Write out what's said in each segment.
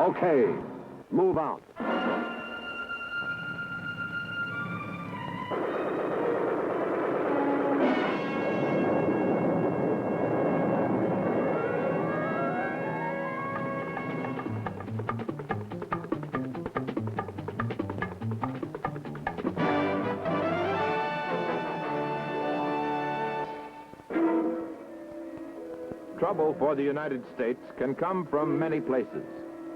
Okay, move out. Trouble for the United States can come from many places.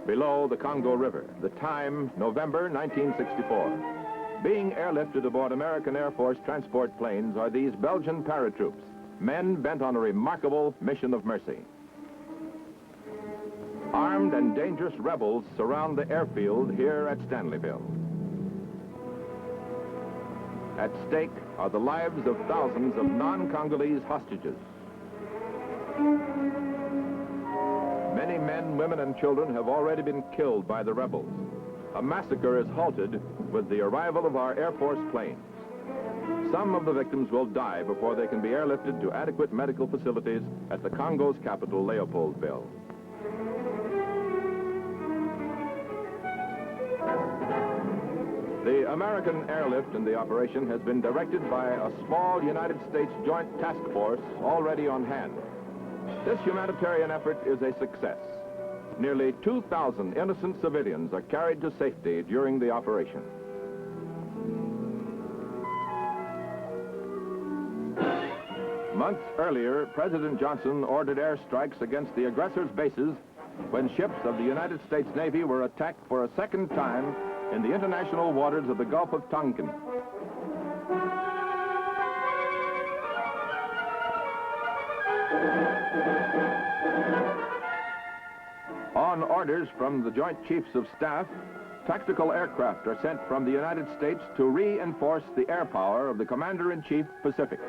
Below the Congo River, the time, November 1964. Being airlifted aboard American Air Force transport planes are these Belgian paratroops, men bent on a remarkable mission of mercy. Armed and dangerous rebels surround the airfield here at Stanleyville. At stake are the lives of thousands of non-Congolese hostages. Many men, women, and children have already been killed by the rebels. A massacre is halted with the arrival of our Air Force planes. Some of the victims will die before they can be airlifted to adequate medical facilities at the Congo's capital, Leopoldville. The American airlift in the operation has been directed by a small United States Joint Task Force already on hand. This humanitarian effort is a success. Nearly 2,000 innocent civilians are carried to safety during the operation. Months earlier, President Johnson ordered airstrikes against the aggressors' bases when ships of the United States Navy were attacked for a second time in the international waters of the Gulf of Tonkin. On orders from the Joint Chiefs of Staff, tactical aircraft are sent from the United States to reinforce the air power of the Commander-in-Chief Pacific.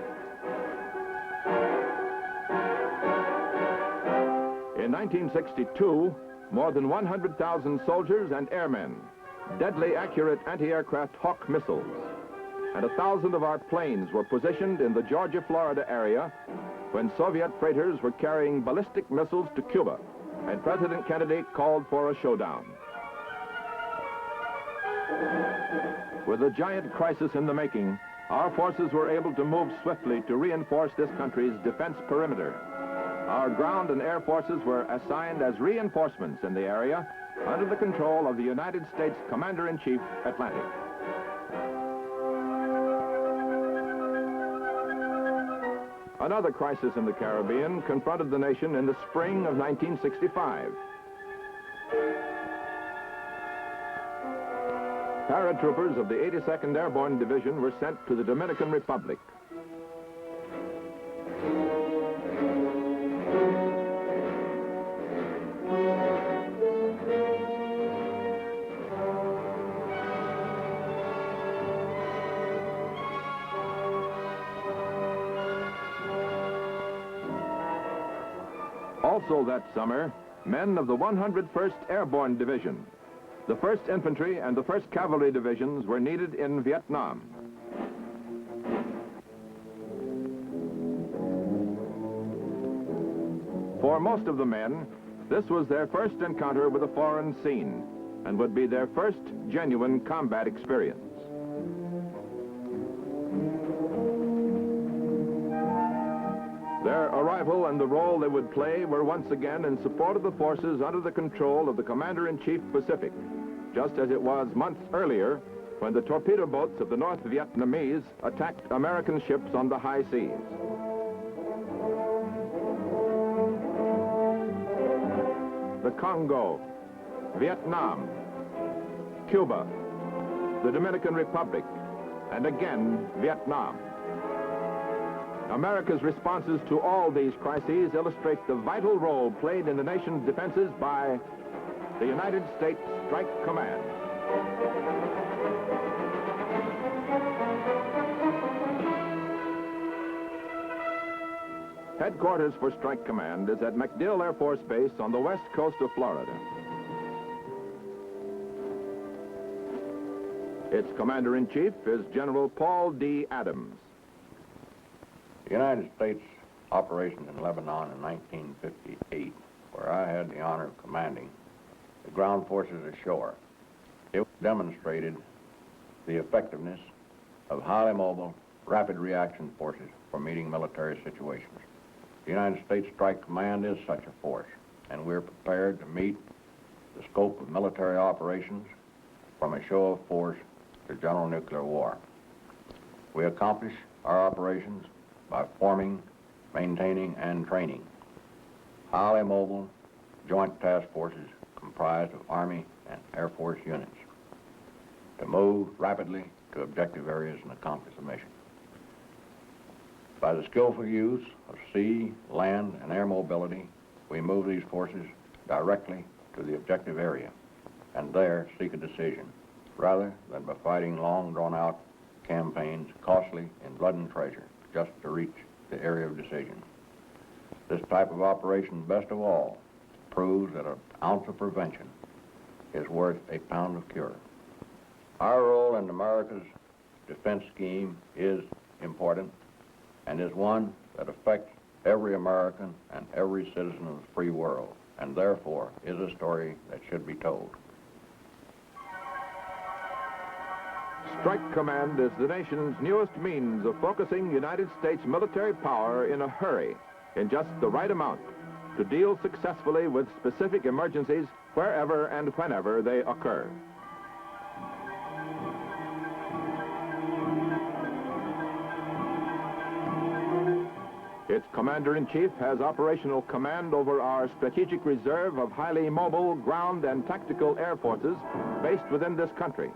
In 1962, more than 100,000 soldiers and airmen, deadly accurate anti-aircraft Hawk missiles, and 1,000 of our planes were positioned in the Georgia-Florida area when Soviet freighters were carrying ballistic missiles to Cuba, and President Kennedy called for a showdown. With a giant crisis in the making, our forces were able to move swiftly to reinforce this country's defense perimeter. Our ground and air forces were assigned as reinforcements in the area under the control of the United States Commander-in-Chief, Atlantic. Another crisis in the Caribbean confronted the nation in the spring of 1965. Paratroopers of the 82nd Airborne Division were sent to the Dominican Republic. Also that summer, men of the 101st Airborne Division, the 1st Infantry and the 1st Cavalry Divisions were needed in Vietnam. For most of the men, this was their first encounter with a foreign scene and would be their first genuine combat experience. Their arrival and the role they would play were once again in support of the forces under the control of the Commander-in-Chief Pacific, just as it was months earlier when the torpedo boats of the North Vietnamese attacked American ships on the high seas. The Congo, Vietnam, Cuba, the Dominican Republic, and again, Vietnam. America's responses to all these crises illustrate the vital role played in the nation's defenses by the United States Strike Command. Headquarters for Strike Command is at MacDill Air Force Base on the west coast of Florida. Its Commander-in-Chief is General Paul D. Adams. The United States operation in Lebanon in 1958, where I had the honor of commanding, the ground forces ashore. It demonstrated the effectiveness of highly mobile, rapid reaction forces for meeting military situations. The United States Strike Command is such a force, and we're prepared to meet the scope of military operations from a show of force to general nuclear war. We accomplish our operations by forming, maintaining, and training highly mobile joint task forces comprised of Army and Air Force units to move rapidly to objective areas and accomplish the mission. By the skillful use of sea, land, and air mobility, we move these forces directly to the objective area and there seek a decision, rather than by fighting long drawn-out campaigns costly in blood and treasure just to reach the area of decision. This type of operation, best of all, proves that an ounce of prevention is worth a pound of cure. Our role in America's defense scheme is important and is one that affects every American and every citizen of the free world, and therefore is a story that should be told. Strike Command is the nation's newest means of focusing United States military power in a hurry, in just the right amount, to deal successfully with specific emergencies wherever and whenever they occur. Its Commander-in-Chief has operational command over our strategic reserve of highly mobile ground and tactical air forces based within this country.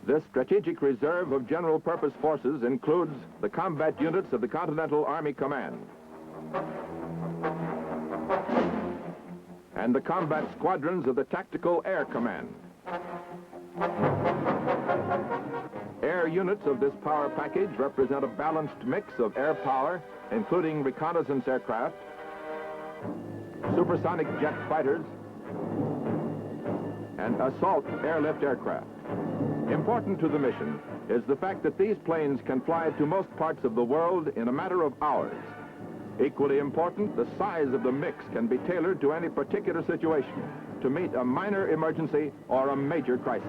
This strategic reserve of general-purpose forces includes the combat units of the Continental Army Command and the combat squadrons of the Tactical Air Command. Air units of this power package represent a balanced mix of air power, including reconnaissance aircraft, supersonic jet fighters, and assault airlift aircraft. Important to the mission is the fact that these planes can fly to most parts of the world in a matter of hours. Equally important, the size of the mix can be tailored to any particular situation to meet a minor emergency or a major crisis.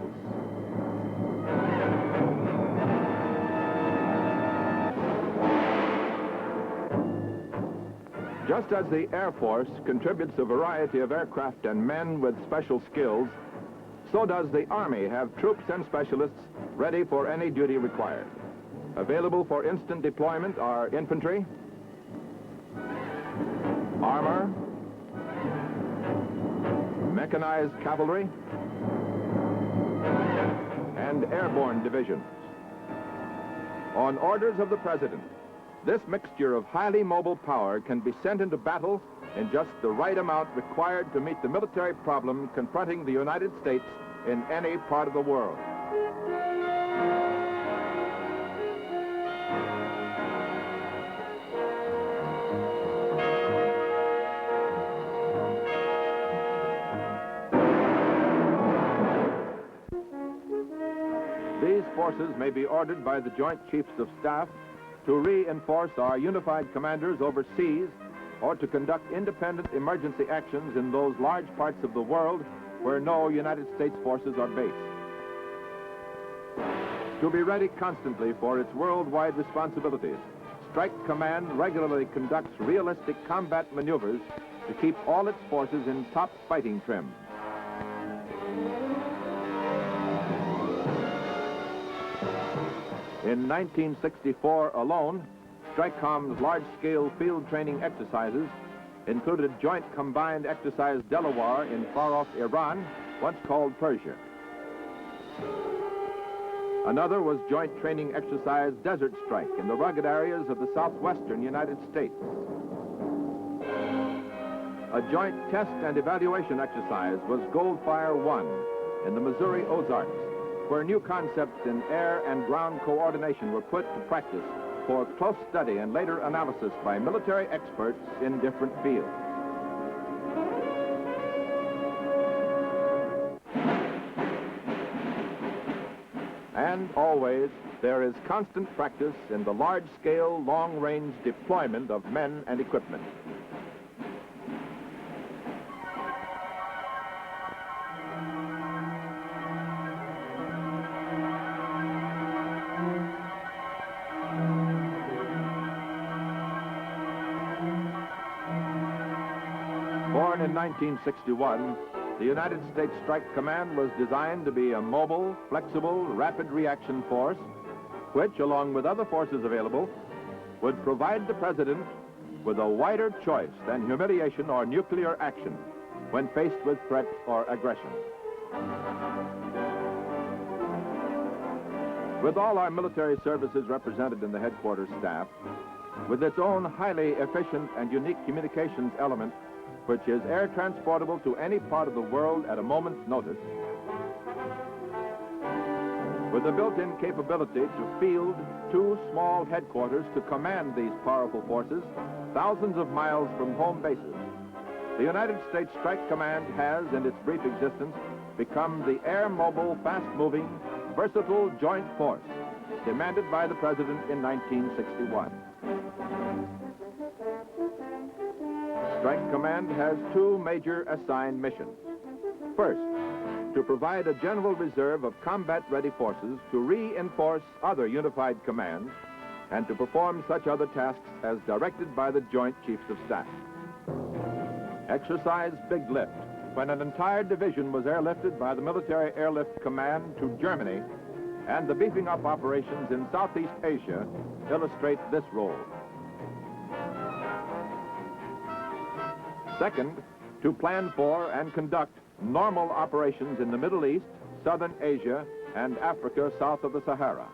Just as the Air Force contributes a variety of aircraft and men with special skills, so does the Army have troops and specialists ready for any duty required. Available for instant deployment are infantry, armor, mechanized cavalry, and airborne divisions. On orders of the President, this mixture of highly mobile power can be sent into battle in just the right amount required to meet the military problem confronting the United States in any part of the world. These forces may be ordered by the Joint Chiefs of Staff to reinforce our unified commanders overseas or to conduct independent emergency actions in those large parts of the world where no United States forces are based. To be ready constantly for its worldwide responsibilities, Strike Command regularly conducts realistic combat maneuvers to keep all its forces in top fighting trim. In 1964 alone, STRIKECOM's large-scale field training exercises included Joint Combined Exercise Delaware in far-off Iran, once called Persia. Another was Joint Training Exercise Desert Strike in the rugged areas of the southwestern United States. A joint test and evaluation exercise was Goldfire 1 in the Missouri Ozarks, where new concepts in air and ground coordination were put to practice for close study and later analysis by military experts in different fields. And Always, there is constant practice in the large-scale, long-range deployment of men and equipment. Born in 1961, the United States Strike Command was designed to be a mobile, flexible, rapid reaction force, which, along with other forces available, would provide the President with a wider choice than humiliation or nuclear action when faced with threat or aggression. With all our military services represented in the headquarters staff, with its own highly efficient and unique communications element, which is air transportable to any part of the world at a moment's notice, with the built-in capability to field two small headquarters to command these powerful forces thousands of miles from home bases, the United States Strike Command has, in its brief existence, become the air-mobile, fast-moving, versatile joint force demanded by the President in 1961. Strike Command has two major assigned missions. First, to provide a general reserve of combat-ready forces to reinforce other unified commands and to perform such other tasks as directed by the Joint Chiefs of Staff. Exercise Big Lift, when an entire division was airlifted by the Military Airlift Command to Germany, and the beefing up operations in Southeast Asia illustrate this role. Second, to plan for and conduct normal operations in the Middle East, Southern Asia, and Africa south of the Sahara.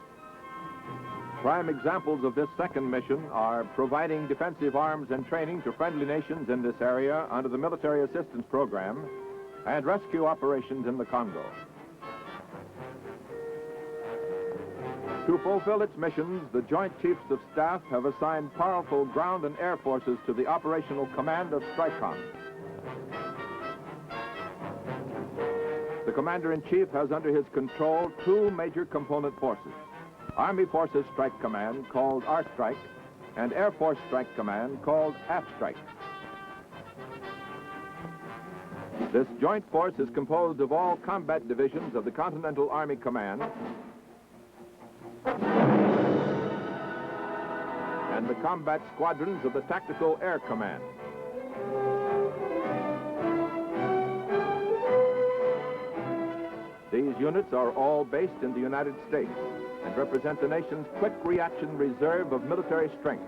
Prime examples of this second mission are providing defensive arms and training to friendly nations in this area under the Military Assistance Program and rescue operations in the Congo. To fulfill its missions, the Joint Chiefs of Staff have assigned powerful ground and air forces to the operational command of STRICOM. The Commander-in-Chief has under his control two major component forces: Army Forces Strike Command, called R-Strike, and Air Force Strike Command, called AF-Strike. This joint force is composed of all combat divisions of the Continental Army Command and the combat squadrons of the Tactical Air Command. These units are all based in the United States and represent the nation's quick reaction reserve of military strength.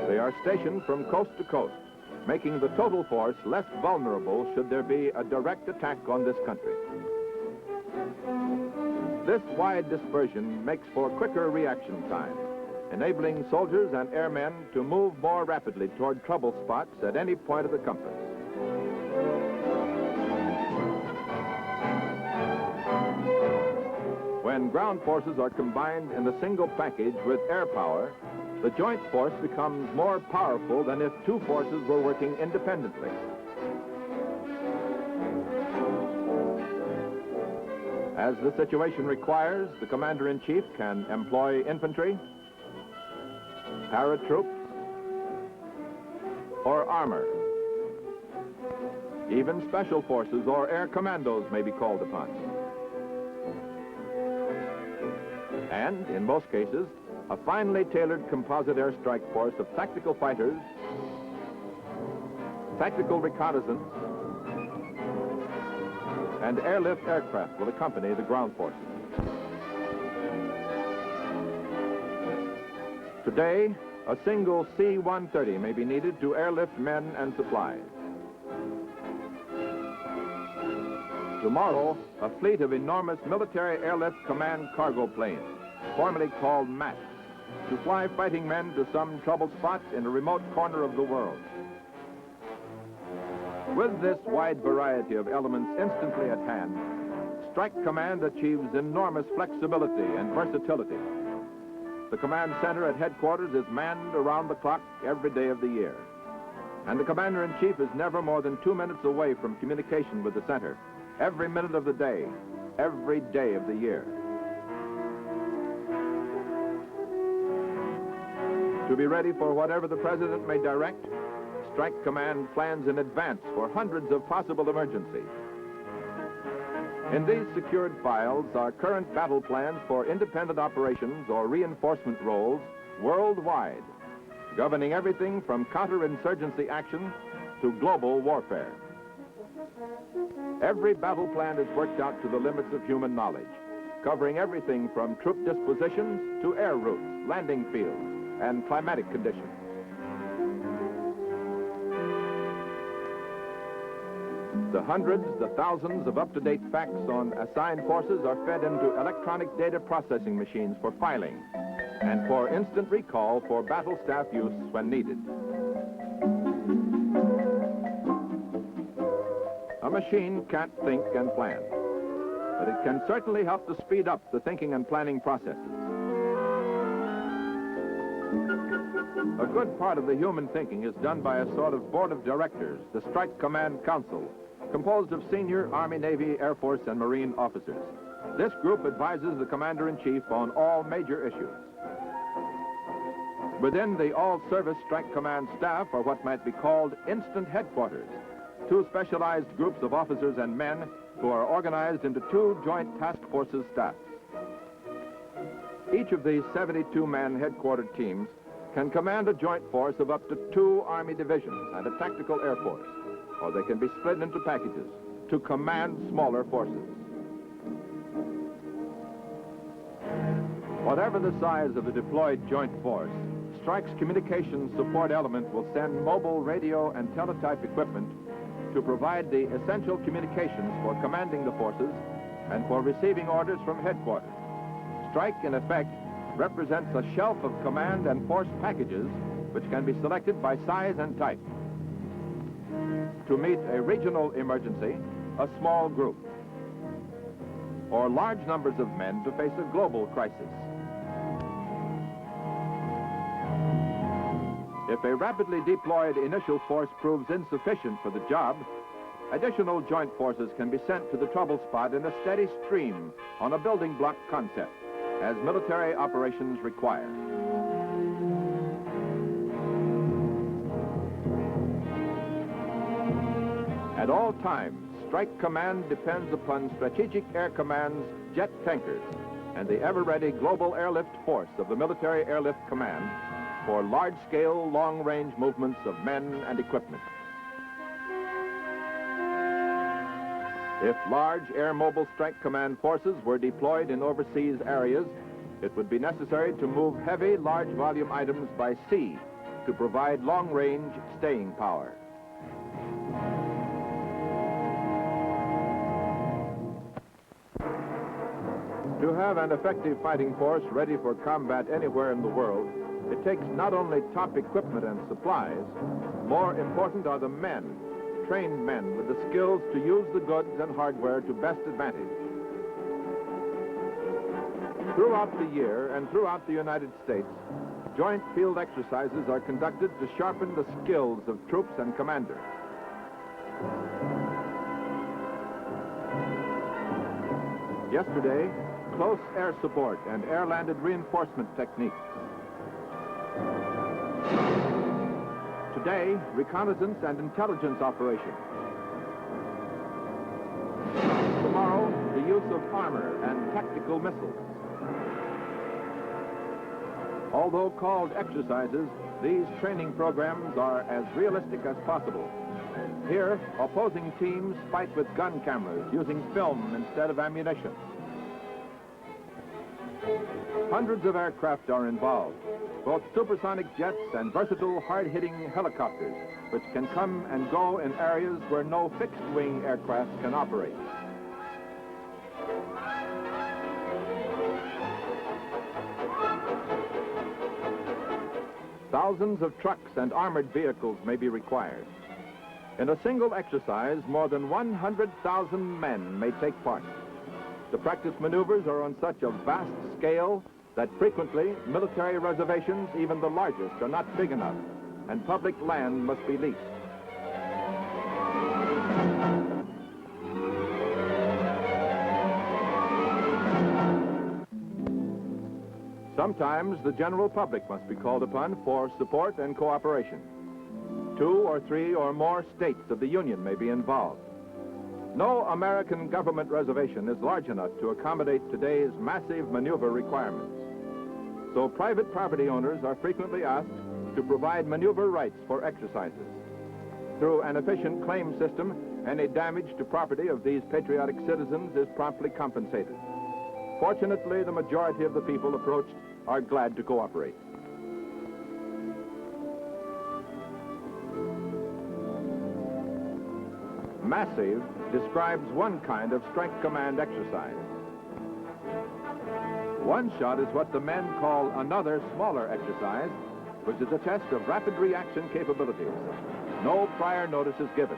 They are stationed from coast to coast, making the total force less vulnerable should there be a direct attack on this country. This wide dispersion makes for quicker reaction time, enabling soldiers and airmen to move more rapidly toward trouble spots at any point of the compass. When ground forces are combined in a single package with air power, the joint force becomes more powerful than if two forces were working independently. As the situation requires, the Commander-in-Chief can employ infantry, paratroops, or armor. Even special forces or air commandos may be called upon. And, in most cases, a finely tailored composite airstrike force of tactical fighters, tactical reconnaissance, and airlift aircraft will accompany the ground forces. Today, a single C-130 may be needed to airlift men and supplies. Tomorrow, a fleet of enormous military airlift command cargo planes, formerly called MACs, to fly fighting men to some troubled spot in a remote corner of the world. With this wide variety of elements instantly at hand, Strike Command achieves enormous flexibility and versatility. The command center at headquarters is manned around the clock every day of the year. And the Commander-in-Chief is never more than 2 minutes away from communication with the center, every minute of the day, every day of the year. To be ready for whatever the President may direct, Strike Command plans in advance for hundreds of possible emergencies. In these secured files are current battle plans for independent operations or reinforcement roles worldwide, governing everything from counterinsurgency action to global warfare. Every battle plan is worked out to the limits of human knowledge, covering everything from troop dispositions to air routes, landing fields, and climatic conditions. The hundreds, the thousands of up-to-date facts on assigned forces are fed into electronic data processing machines for filing and for instant recall for battle staff use when needed. A machine can't think and plan, but it can certainly help to speed up the thinking and planning processes. A good part of the human thinking is done by a sort of board of directors, the Strike Command Council, composed of senior Army, Navy, Air Force, and Marine officers. This group advises the Commander-in-Chief on all major issues. Within the all-service Strike Command staff are what might be called instant headquarters, two specialized groups of officers and men who are organized into two joint task forces staffs. Each of these 72-man headquartered teams can command a joint force of up to 2 Army divisions and a tactical air force, or they can be split into packages to command smaller forces. Whatever the size of the deployed joint force, Strike's communications support element will send mobile radio and teletype equipment to provide the essential communications for commanding the forces and for receiving orders from headquarters. Strike, in effect, represents a shelf of command and force packages which can be selected by size and type. To meet a regional emergency, a small group, or large numbers of men to face a global crisis. If a rapidly deployed initial force proves insufficient for the job, additional joint forces can be sent to the trouble spot in a steady stream on a building block concept, as military operations require. At all times, Strike Command depends upon Strategic Air Command's jet tankers and the ever-ready Global Airlift Force of the Military Airlift Command for large-scale, long-range movements of men and equipment. If large Air Mobile Strike Command forces were deployed in overseas areas, it would be necessary to move heavy, large-volume items by sea to provide long-range staying power. To have an effective fighting force ready for combat anywhere in the world, it takes not only top equipment and supplies, more important are the men, trained men with the skills to use the goods and hardware to best advantage. Throughout the year and throughout the United States, joint field exercises are conducted to sharpen the skills of troops and commanders. Yesterday, close air support and air-landed reinforcement techniques. Today, reconnaissance and intelligence operations. Tomorrow, the use of armor and tactical missiles. Although called exercises, these training programs are as realistic as possible. Here, opposing teams fight with gun cameras using film instead of ammunition. Hundreds of aircraft are involved, both supersonic jets and versatile hard-hitting helicopters, which can come and go in areas where no fixed-wing aircraft can operate. Thousands of trucks and armored vehicles may be required. In a single exercise, more than 100,000 men may take part. The practice maneuvers are on such a vast scale that frequently military reservations, even the largest, are not big enough, and public land must be leased. Sometimes the general public must be called upon for support and cooperation. 2 or 3 or more states of the Union may be involved. No American government reservation is large enough to accommodate today's massive maneuver requirements. So private property owners are frequently asked to provide maneuver rights for exercises. Through an efficient claim system, any damage to property of these patriotic citizens is promptly compensated. Fortunately, the majority of the people approached are glad to cooperate. Massive describes one kind of strength command exercise. One shot is what the men call another smaller exercise, which is a test of rapid reaction capabilities. No prior notice is given.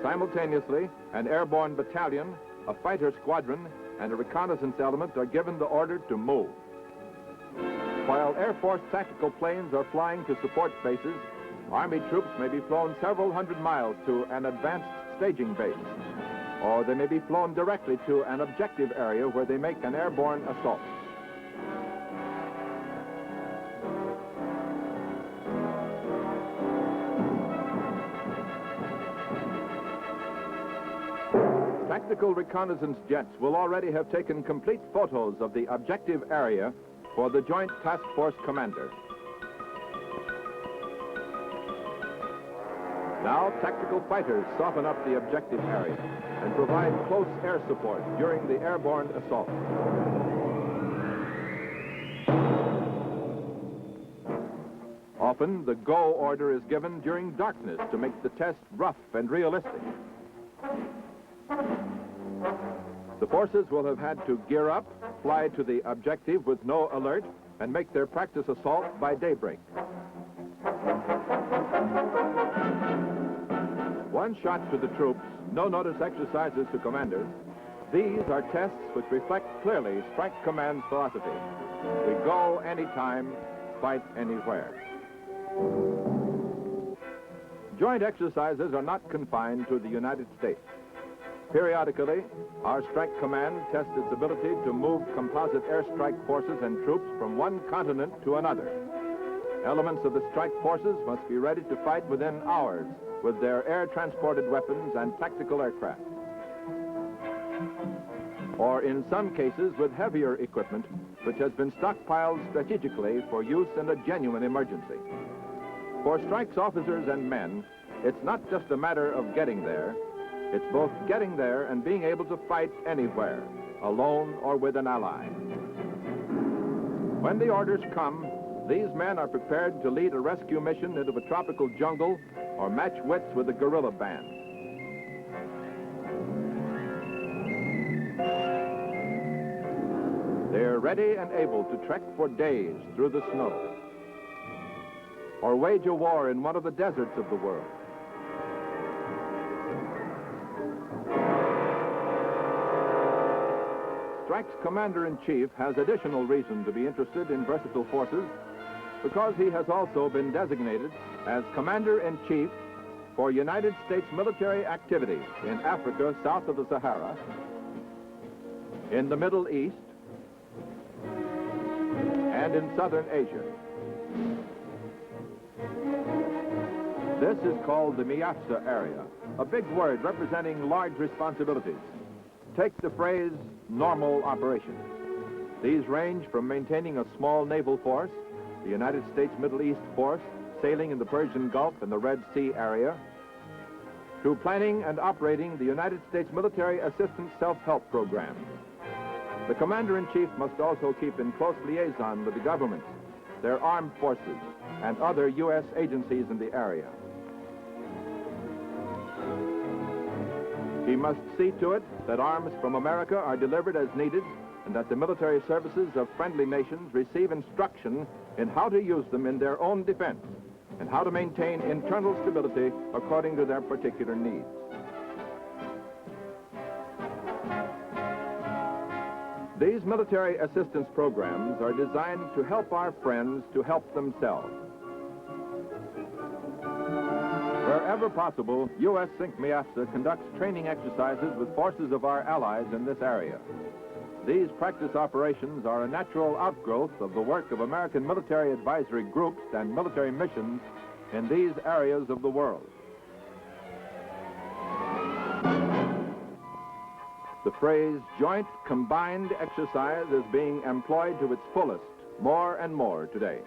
Simultaneously, an airborne battalion, a fighter squadron, and a reconnaissance element are given the order to move. While Air Force tactical planes are flying to support bases, Army troops may be flown several hundred miles to an advanced staging base, or they may be flown directly to an objective area where they make an airborne assault. Tactical reconnaissance jets will already have taken complete photos of the objective area for the Joint Task Force commander. Now, tactical fighters soften up the objective area and provide close air support during the airborne assault. Often, the go order is given during darkness to make the test rough and realistic. The forces will have had to gear up, fly to the objective with no alert, and make their practice assault by daybreak. One shot to the troops, no notice exercises to commanders. These are tests which reflect clearly Strike Command's philosophy. We go anytime, fight anywhere. Joint exercises are not confined to the United States. Periodically, our Strike Command tests its ability to move composite airstrike forces and troops from one continent to another. Elements of the strike forces must be ready to fight within hours with their air-transported weapons and tactical aircraft. Or in some cases with heavier equipment, which has been stockpiled strategically for use in a genuine emergency. For strikes officers and men, it's not just a matter of getting there. It's both getting there and being able to fight anywhere, alone or with an ally. When the orders come, these men are prepared to lead a rescue mission into a tropical jungle or match wits with a guerrilla band. They're ready and able to trek for days through the snow or wage a war in one of the deserts of the world. Strike's Commander-in-Chief has additional reason to be interested in versatile forces because he has also been designated as Commander-in-Chief for United States military activities in Africa south of the Sahara, in the Middle East, and in Southern Asia. This is called the MIAFSA area, a big word representing large responsibilities. Take the phrase normal operations. These range from maintaining a small naval force, the United States Middle East Force, sailing in the Persian Gulf and the Red Sea area, to planning and operating the United States Military Assistance Self-Help Program. The Commander-in-Chief must also keep in close liaison with the governments, their armed forces, and other U.S. agencies in the area. He must see to it that arms from America are delivered as needed and that the military services of friendly nations receive instruction in how to use them in their own defense and how to maintain internal stability according to their particular needs. These military assistance programs are designed to help our friends to help themselves. Wherever possible, U.S. SINC-MIAFSA conducts training exercises with forces of our allies in this area. These practice operations are a natural outgrowth of the work of American military advisory groups and military missions in these areas of the world. The phrase joint combined exercise is being employed to its fullest more and more today.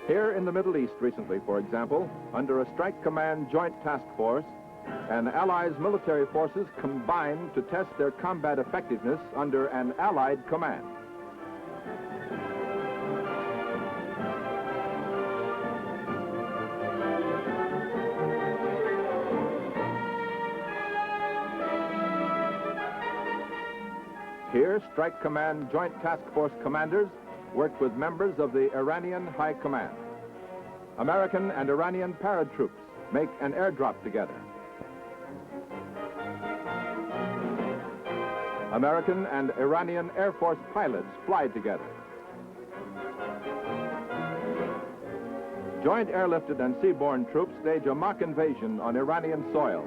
Here in the Middle East recently, for example, under a Strike Command Joint Task Force, an Allies military forces combined to test their combat effectiveness under an Allied command. Here, Strike Command Joint Task Force commanders worked with members of the Iranian High Command. American and Iranian paratroops make an airdrop together. American and Iranian Air Force pilots fly together. Joint airlifted and seaborne troops stage a mock invasion on Iranian soil.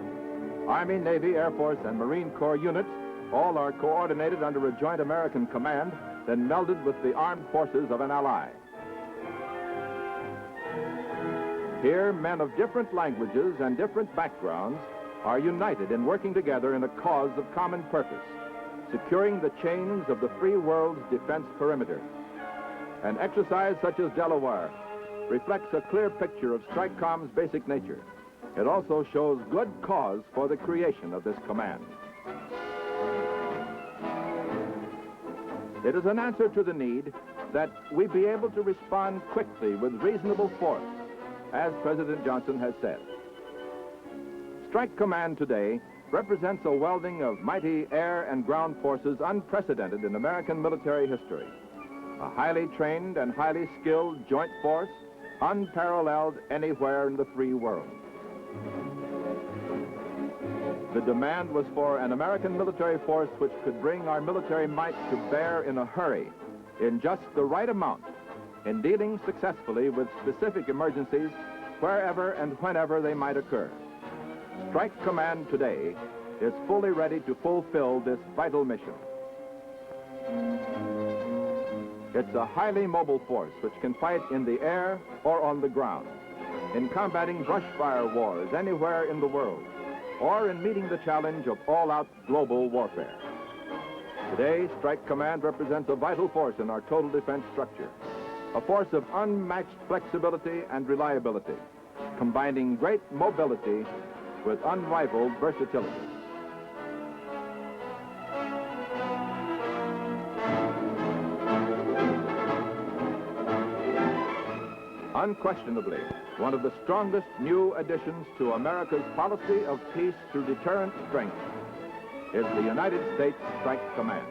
Army, Navy, Air Force, and Marine Corps units all are coordinated under a joint American command, then melded with the armed forces of an ally. Here, men of different languages and different backgrounds are united in working together in a cause of common purpose, securing the chains of the free world's defense perimeter. An exercise such as Delaware reflects a clear picture of STRIKECOM's basic nature. It also shows good cause for the creation of this command. It is an answer to the need that we be able to respond quickly with reasonable force, as President Johnson has said. Strike Command today represents a welding of mighty air and ground forces unprecedented in American military history. A highly trained and highly skilled joint force, unparalleled anywhere in the free world. The demand was for an American military force which could bring our military might to bear in a hurry, in just the right amount, in dealing successfully with specific emergencies wherever and whenever they might occur. Strike Command today is fully ready to fulfill this vital mission. It's a highly mobile force which can fight in the air or on the ground, in combating brush fire wars anywhere in the world, or in meeting the challenge of all-out global warfare. Today, Strike Command represents a vital force in our total defense structure, a force of unmatched flexibility and reliability, combining great mobility with unrivaled versatility. Unquestionably, one of the strongest new additions to America's policy of peace through deterrent strength is the United States Strike Command.